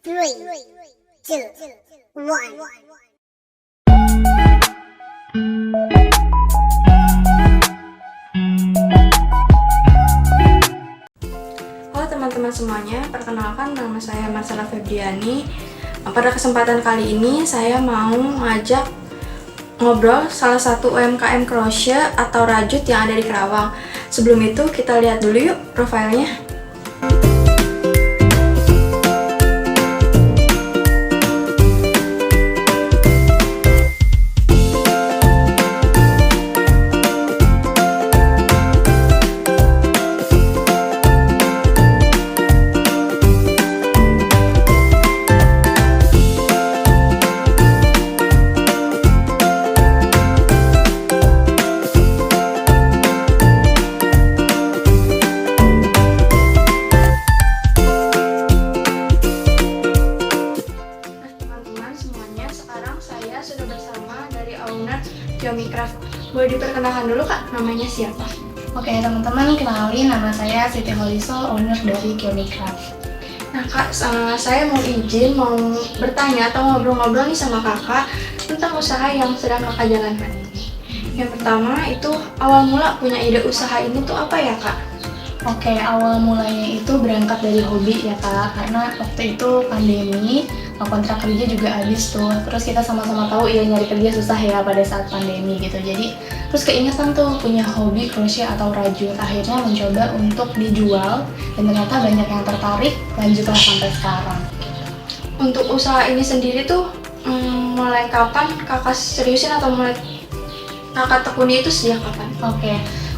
Three, two, one. Halo teman-teman semuanya, perkenalkan nama saya Marcella Febriani. Pada kesempatan kali ini saya mau ngajak ngobrol salah satu UMKM crochet atau rajut yang ada di Kerawang. Sebelum itu kita lihat dulu yuk profilnya. Saya sudah bersama dari owner Xiaomi Craft. Boleh diperkenalkan dulu Kak, namanya siapa? Oke teman-teman, kenalin nama saya Siti Holisol, owner dari Xiaomi Craft. Nah Kak, saya mau izin, mau bertanya atau ngobrol-ngobrol nih sama Kakak tentang usaha yang sedang Kakak jalankan ini. Yang pertama itu awal mula punya ide usaha ini tuh apa ya Kak? Oke, awal mulanya itu berangkat dari hobi ya Kak, karena waktu itu pandemi, kontrak kerja juga habis tuh. Terus kita sama-sama tahu ya nyari kerja susah ya pada saat pandemi gitu. Jadi terus keingetan tuh punya hobi crochet atau rajut. Akhirnya mencoba untuk dijual dan ternyata banyak yang tertarik, lanjutlah sampai sekarang. Untuk usaha ini sendiri tuh mulai kapan Kakak seriusin atau mulai Kakak tekuni itu sejak kapan? Oke.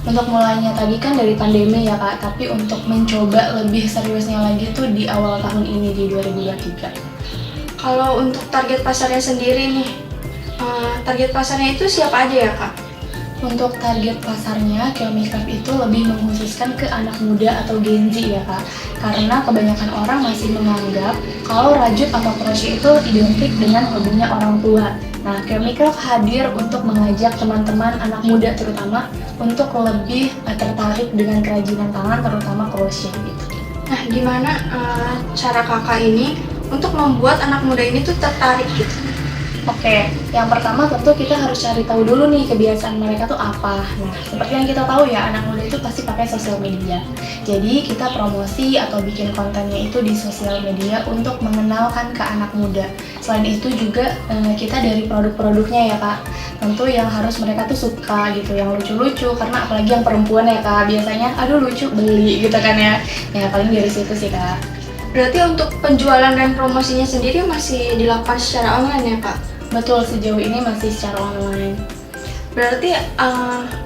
Untuk mulainya tadi kan dari pandemi ya Kak, tapi untuk mencoba lebih seriusnya lagi tuh di awal tahun ini di 2023. Kalau untuk target pasarnya sendiri nih, target pasarnya itu siapa aja ya Kak? Untuk target pasarnya, Xiaomi Craft itu lebih mengkhususkan ke anak muda atau Gen Z ya Kak. Karena kebanyakan orang masih menganggap kalau rajut atau crochet itu identik dengan hobinya orang tua. Nah, Xiaomi Craft hadir untuk mengajak teman-teman anak muda terutama untuk lebih tertarik dengan kerajinan tangan, terutama crochet gitu. Nah, gimana cara Kakak ini untuk membuat anak muda ini tuh tertarik gitu? Oke, yang pertama tentu kita harus cari tahu dulu nih kebiasaan mereka tuh apa. Nah, seperti yang kita tahu ya, anak muda itu pasti pakai sosial media. Jadi kita promosi atau bikin kontennya itu di sosial media untuk mengenalkan ke anak muda. Selain itu juga kita dari produk-produknya ya Kak, tentu yang harus mereka tuh suka gitu, yang lucu-lucu. Karena apalagi yang perempuan ya Kak, biasanya aduh lucu beli gitu kan ya. Ya paling dari situ sih Kak. Berarti untuk penjualan dan promosinya sendiri masih dilakukan secara online ya Kak? Betul, sejauh ini masih secara online. Berarti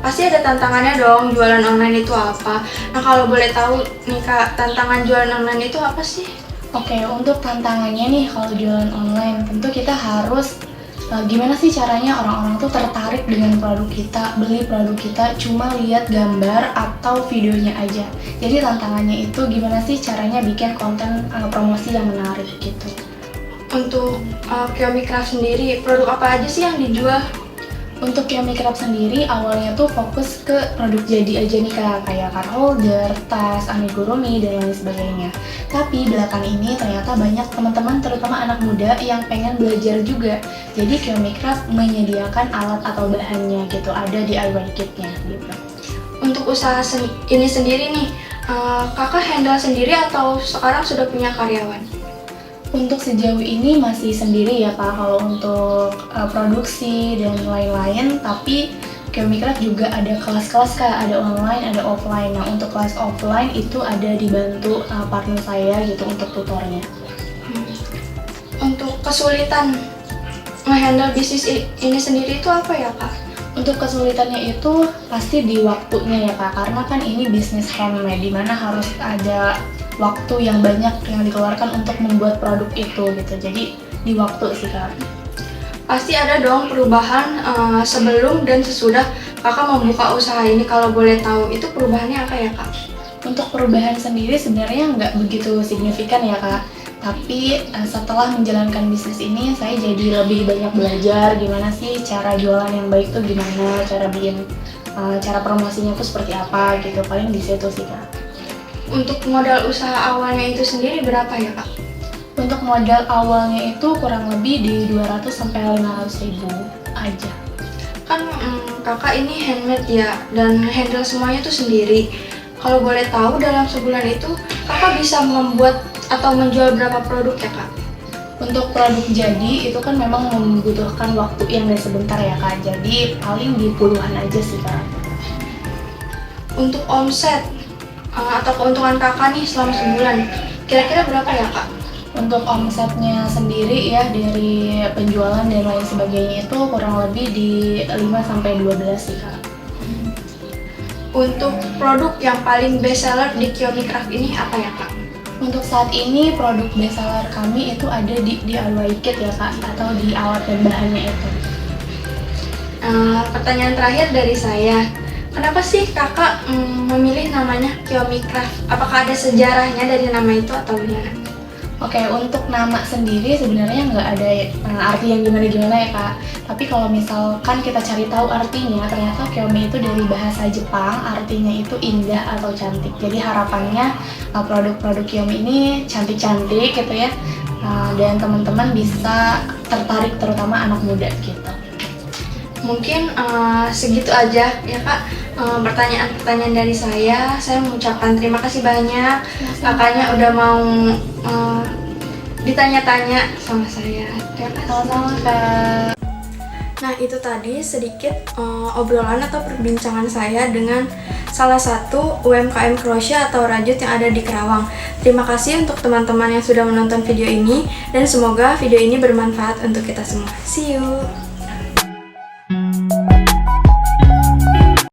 pasti ada tantangannya dong, jualan online itu apa? Nah kalau boleh tahu nih Kak, tantangan jualan online itu apa sih? Oke, untuk tantangannya nih kalau jualan online, tentu kita harus gimana sih caranya orang-orang tuh tertarik dengan produk kita, beli produk kita cuma lihat gambar atau videonya aja. Jadi tantangannya itu gimana sih caranya bikin konten promosi yang menarik gitu. Untuk Xiaomi Craft sendiri, produk apa aja sih yang dijual? Untuk Xiaomi Craft sendiri awalnya tuh fokus ke produk jadi aja nih Kak, kayak card holder, tas, amigurumi, dan lain sebagainya. Tapi belakangan ini ternyata banyak teman-teman terutama anak muda yang pengen belajar juga. Jadi Xiaomi Craft menyediakan alat atau bahannya gitu, ada DIY kitnya gitu. Untuk usaha ini sendiri nih, Kakak handle sendiri atau sekarang sudah punya karyawan? Untuk sejauh ini masih sendiri ya Kak, kalau untuk produksi dan lain-lain. Tapi Xiaomi Craft juga ada kelas-kelas Kak, ada online, ada offline. Nah untuk kelas offline itu ada dibantu partner saya gitu untuk tutornya. Untuk kesulitan menghandle bisnis ini sendiri itu apa ya Kak? Untuk kesulitannya itu pasti di waktunya ya Kak, karena kan ini bisnis handmade dimana harus ada waktu yang banyak yang dikeluarkan untuk membuat produk itu gitu. Jadi di waktu sih Kak. Pasti ada dong perubahan sebelum dan sesudah Kakak membuka usaha ini. Kalau boleh tahu itu perubahannya apa ya Kak? Untuk perubahan sendiri sebenarnya nggak begitu signifikan ya Kak. Tapi setelah menjalankan bisnis ini saya jadi lebih banyak belajar gimana sih cara jualan yang baik tuh gimana, cara bikin cara promosinya tuh seperti apa gitu. Paling di situ sih Kak. Untuk modal usaha awalnya itu sendiri berapa ya Kak? Untuk modal awalnya itu kurang lebih di 200 sampai 500 ribu aja. Kan kakak ini handmade ya, dan handle semuanya tuh sendiri. Kalau boleh tahu dalam sebulan itu kakak bisa membuat atau menjual berapa produk ya kak? Untuk produk jadi itu kan memang membutuhkan waktu yang gak sebentar ya kak, jadi paling di puluhan aja sih kak. Untuk omset atau keuntungan kakak nih selama sebulan, kira-kira berapa ya kak? Untuk omsetnya sendiri ya dari penjualan dan lain sebagainya itu kurang lebih di 5-12 sih kak. Untuk produk yang paling best seller di Kiyomi Craft ini apa ya kak? Untuk saat ini produk best seller kami itu ada di DIY kit ya kak, atau di alat dan bahannya itu. Pertanyaan terakhir dari saya, kenapa sih kakak memilih namanya Kiyomi Craft? Apakah ada sejarahnya dari nama itu atau gimana? Oke, untuk nama sendiri sebenarnya nggak ada arti yang gimana-gimana ya kak. Tapi kalau misalkan kita cari tahu artinya, ternyata Kiyomi itu dari bahasa Jepang, artinya itu indah atau cantik. Jadi harapannya produk-produk Kiyomi ini cantik-cantik gitu ya, dan teman-teman bisa tertarik, terutama anak muda gitu. Mungkin segitu aja ya kak, pertanyaan-pertanyaan dari saya. Saya mengucapkan terima kasih banyak kakaknya udah mau ditanya-tanya sama saya. Terima kasih. Sama-sama kak. Nah itu tadi sedikit obrolan atau perbincangan saya dengan salah satu UMKM crochet atau rajut yang ada di Kerawang. Terima kasih untuk teman-teman yang sudah menonton video ini, dan semoga video ini bermanfaat untuk kita semua. See you!